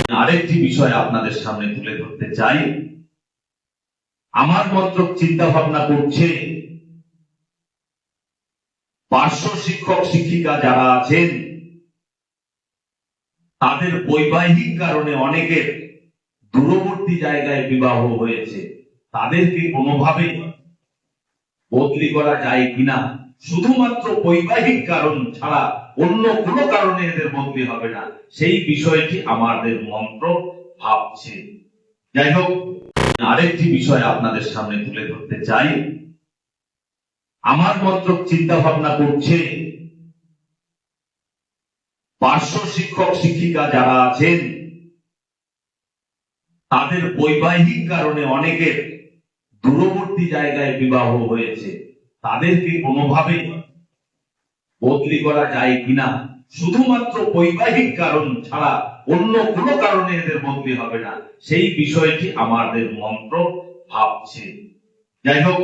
আরেকটি বিষয় আপনাদের সামনে তুলে ধরতে চাই। আমার মন্ত্রক চিন্তা ভাবনা করছে পার্শ্ব শিক্ষক শিক্ষিকা যারা আছেন তাদের বৈবাহিক কারণে অনেকের দূরবর্তী জায়গায় বিবাহ হয়েছে, তাদেরকে কোনোভাবে বদলি করা যায় কিনা। শুধুমাত্র বৈবাহিক কারণ ছাড়া অন্য কোনো কারণে এদের বদলি হবে না, সেই বিষয়টি আমাদের মন্ত্রক ভাবছে। যাই হোক, আরেকটি বিষয় আপনাদের সামনে তুলে ধরতে চাই। আমার মন্ত্রক চিন্তা ভাবনা করছে পার্শ্ব শিক্ষক শিক্ষিকা যারা আছেন তাদের বৈবাহিক কারণে অনেকের দূরবর্তী জায়গায় বিবাহ হয়েছে, তাদেরকে কোনোভাবে বদলি করা যায় কিনা। শুধুমাত্র বৈবাহিক কারণ ছাড়া অন্য কোনো কারণে এদের বদলি হবে না, সেই বিষয়টি আমাদের মন্ত্রক ভাবছে। যাই হোক,